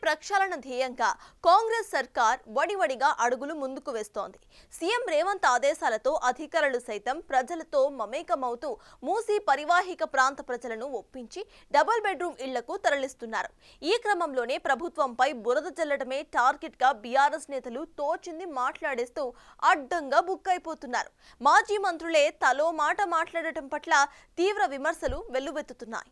ప్రక్షాళన ధ్యేయంగా కాంగ్రెస్ సర్కార్ వడివడిగా అడుగులు ముందుకు వేస్తోంది. సీఎం రేవంత్ ఆదేశాలతో అధికారులు సైతం ప్రజలతో మమేకమవుతూ మూసీ పరివాహిక ప్రాంత ప్రజలను ఒప్పించి డబుల్ బెడ్రూమ్ ఇళ్లకు తరలిస్తున్నారు. ఈ క్రమంలోనే ప్రభుత్వంపై బురద జల్లడమే టార్గెట్ గా బీఆర్ఎస్ నేతలు తోచింది మాట్లాడేస్తూ అడ్డంగా బుక్కైపోతున్నారు. మాజీ మంత్రులే తలో మాట మాట్లాడటం పట్ల తీవ్ర విమర్శలు వెల్లువెత్తుతున్నాయి.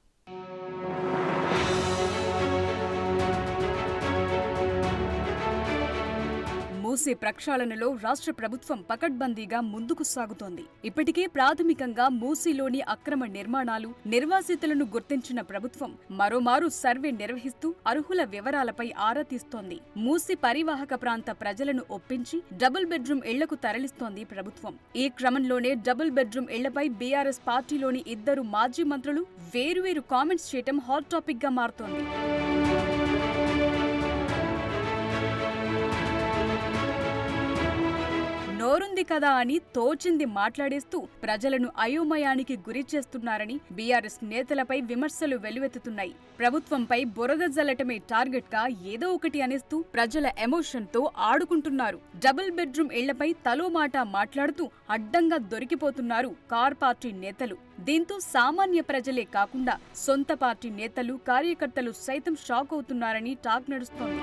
మూసీ ప్రక్షాళనలో రాష్ట్ర ప్రభుత్వం పకడ్బందీగా ముందుకు సాగుతోంది. ఇప్పటికే ప్రాథమికంగా మూసీలోని అక్రమ నిర్మాణాలు, నిర్వాసితులను గుర్తించిన ప్రభుత్వం మరోమారు సర్వే నిర్వహిస్తూ అర్హుల వివరాలపై ఆరా తీస్తోంది. మూసీ పరివాహక ప్రాంత ప్రజలను ఒప్పించి డబుల్ బెడ్రూమ్ ఇళ్లకు తరలిస్తోంది ప్రభుత్వం. ఈ క్రమంలోనే డబుల్ బెడ్రూమ్ ఇళ్లపై బీఆర్ఎస్ పార్టీలోని ఇద్దరు మాజీ మంత్రులు వేరువేరు కామెంట్స్ చేయటం హాట్ టాపిక్ గా మారుతోంది. నోరుంది కదా అని తోచింది మాట్లాడేస్తూ ప్రజలను అయోమయానికి గురి చేస్తున్నారని బీఆర్ఎస్ నేతలపై విమర్శలు వెల్లువెత్తుతున్నాయి. ప్రభుత్వంపై బురద జల్లటమే టార్గెట్ గా ఏదో ఒకటి అనేస్తూ ప్రజల ఎమోషన్ తో ఆడుకుంటున్నారు. డబుల్ బెడ్రూమ్ ఇళ్లపై తలో మాట మాట్లాడుతూ అడ్డంగా దొరికిపోతున్నారు కార్ పార్టీ నేతలు. దీంతో సామాన్య ప్రజలే కాకుండా సొంత పార్టీ నేతలు, కార్యకర్తలు సైతం షాక్ అవుతున్నారని టాక్ నడుస్తోంది.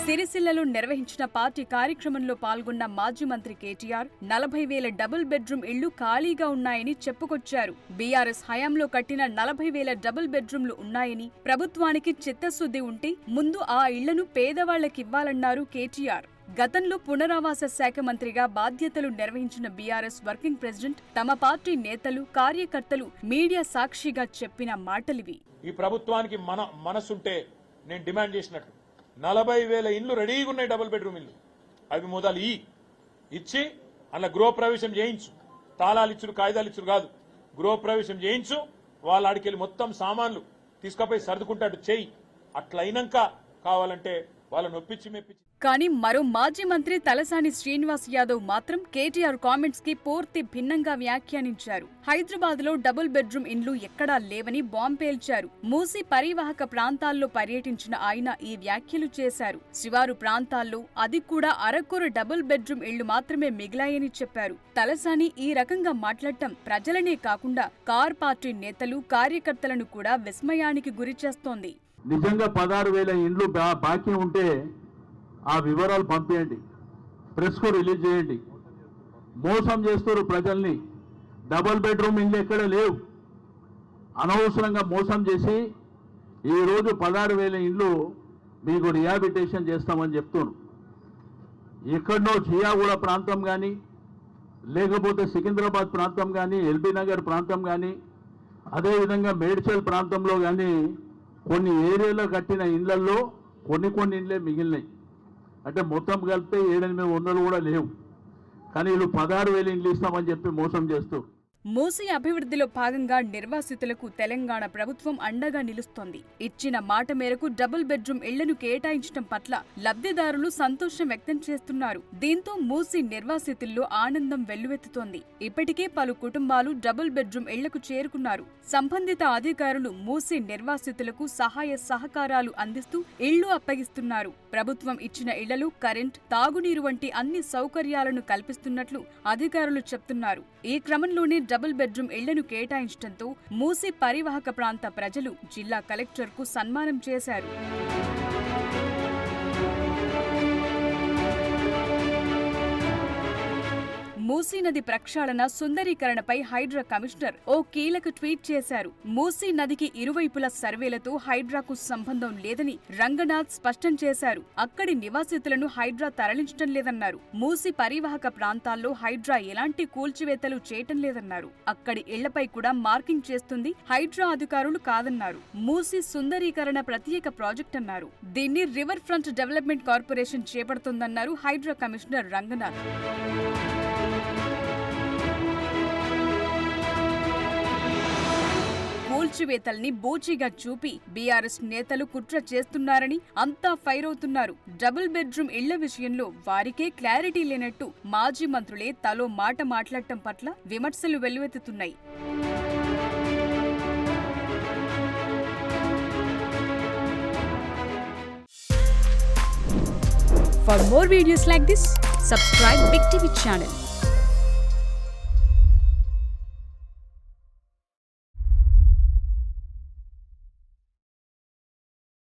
సిరిసిల్లలో నిర్వహించిన పార్టీ కార్యక్రమంలో పాల్గొన్న మాజీ మంత్రి కేటీఆర్ 40,000 డబుల్ బెడ్రూమ్ ఇళ్లు ఖాళీగా ఉన్నాయని చెప్పుకొచ్చారు. బీఆర్ఎస్ హయాంలో కట్టిన 40,000 డబుల్ బెడ్రూమ్లు ఉన్నాయని, ప్రభుత్వానికి చిత్తశుద్ధి ఉంటే ముందు ఆ ఇళ్లను పేదవాళ్లకివ్వాలన్నారు కేటీఆర్. గతంలో పునరావాస శాఖ మంత్రిగా బాధ్యతలు నిర్వహించిన బీఆర్ఎస్ వర్కింగ్ ప్రెసిడెంట్ తమ పార్టీ నేతలు, కార్యకర్తలు మీడియా సాక్షిగా చెప్పిన మాటలివి. ఈ ప్రభుత్వానికి మనసుంటే నేను డిమాండ్ చేసినట్లు 40,000 ఇండ్లు రెడీగా ఉన్నాయి. డబుల్ బెడ్రూమ్ ఇల్లు అవి మొదలు ఇచ్చి అలా గృహప్రవేశం చేయించు. తాళాలు ఇచ్చుడు, కాగితాలు ఇచ్చుడు కాదు, గృహప్రవేశం చేయించు. వాళ్ళ ఆడికెళ్ళి మొత్తం సామాన్లు తీసుకుపోయి సర్దుకుంటాడు చెయ్యి. అట్లయినాక కావాలంటే వాళ్ళని ఒప్పించి మెప్పించి. కానీ మరో మాజీ మంత్రి తలసాని శ్రీనివాస్ యాదవ్ మాత్రం కేటీఆర్ కామెంట్స్ కి పూర్తి భిన్నంగా వ్యాఖ్యానించారు. హైదరాబాద్ లో డబుల్ బెడ్రూమ్ ఇండ్లు ఎక్కడా లేవని బాంబు పేల్చారు. మూసీ పరివాహక ప్రాంతాల్లో పర్యటించిన ఆయన ఈ వ్యాఖ్యలు చేశారు. శివారు ప్రాంతాల్లో అది కూడా అరకొర డబుల్ బెడ్రూమ్ ఇళ్లు మాత్రమే మిగిలాయని చెప్పారు. తలసాని ఈ రకంగా మాట్లాడటం ప్రజలనే కాకుండా కార్ పార్టీ నేతలు, కార్యకర్తలను కూడా విస్మయానికి గురి చేస్తోంది. నిజంగా 16,000 ఇండ్లు బాకీ ఉంటే ఆ వివరాలు పంపించండి, ప్రెస్కు రిలీజ్ చేయండి. మోసం చేస్తారు ప్రజల్ని. డబుల్ బెడ్రూమ్ ఇండ్లు ఎక్కడ లేవు. అనవసరంగా మోసం చేసి ఈరోజు 16,000 ఇండ్లు మీకు రిహాబిటేషన్ చేస్తామని చెప్తున్నారు. ఎక్కడనో జియాగూడ ప్రాంతం కానీ, లేకపోతే సికింద్రాబాద్ ప్రాంతం కానీ, ఎల్బీ నగర్ ప్రాంతం కానీ, అదేవిధంగా మేడ్చల్ ప్రాంతంలో కానీ కొన్ని ఏరియాలో కట్టిన ఇండ్లలో కొన్ని ఇండ్లే మిగిలినాయి. అంటే మొత్తం కలిపితే 700-800 కూడా లేవు. కానీ వీళ్ళు 16,000 ఇండ్లు ఇస్తామని చెప్పి మోసం చేస్తూ. మూసీ అభివృద్ధిలో భాగంగా నిర్వాసితులకు తెలంగాణ ప్రభుత్వం అండగా నిలుస్తోంది. ఇచ్చిన మాట మేరకు డబుల్ బెడ్రూమ్ ఇళ్లను కేటాయించడం పట్ల లబ్ధిదారులు సంతోషం వ్యక్తం చేస్తున్నారు. దీంతో మూసీ నిర్వాసితుల్లో ఆనందం వెల్లువెత్తుతోంది. ఇప్పటికే పలు కుటుంబాలు డబుల్ బెడ్రూమ్ ఇళ్లకు చేరుకున్నారు. సంబంధిత అధికారులు మూసీ నిర్వాసితులకు సహాయ సహకారాలు అందిస్తూ ఇళ్లు అప్పగిస్తున్నారు. ప్రభుత్వం ఇచ్చిన ఇళ్లలో కరెంట్, తాగునీరు వంటి అన్ని సౌకర్యాలను కల్పిస్తున్నట్లు అధికారులు చెప్తున్నారు. ఈ క్రమంలోనే డబుల్ బెడ్రూమ్ ఇళ్లను కేటాయించడంతో మూసీ పరివాహక ప్రాంత ప్రజలు జిల్లా కలెక్టర్కు సన్మానం చేశారు. మూసీ నది ప్రక్షాళన, సుందరీకరణపై హైడ్రా కమిషనర్ ఓ కీలక ట్వీట్ చేశారు. మూసీ నదికి ఇరువైపుల సర్వేలతో హైడ్రాకు సంబంధం లేదని రంగనాథ్ స్పష్టం చేశారు. అక్కడి నివాసితులను హైడ్రా తరలించడం లేదన్నారు. మూసీ పరివాహక ప్రాంతాల్లో హైడ్రా ఎలాంటి కూల్చివేతలు చేయటం లేదన్నారు. అక్కడి ఇళ్లపై కూడా మార్కింగ్ చేస్తుంది హైడ్రా అధికారులు కాదన్నారు. మూసీ సుందరీకరణ ప్రత్యేక ప్రాజెక్ట్ అన్నారు. దీన్ని రివర్ ఫ్రంట్ డెవలప్మెంట్ కార్పొరేషన్ చేపడుతోందన్నారు హైడ్రా కమిషనర్ రంగనాథ్. కూల్చివేతల్ని బూచిగా చూపి బీఆర్ఎస్ నేతలు కుట్ర చేస్తున్నారని అంతా ఫైర్ అవుతున్నారు. డబుల్ బెడ్రూమ్ ఇళ్ల విషయంలో వారికే క్లారిటీ లేనట్టు మాజీ మంత్రులే తలో మాట మాట్లాడటం పట్ల విమర్శలు వెల్లువెత్తుతున్నాయి. For more videos like this, subscribe Big TV channel.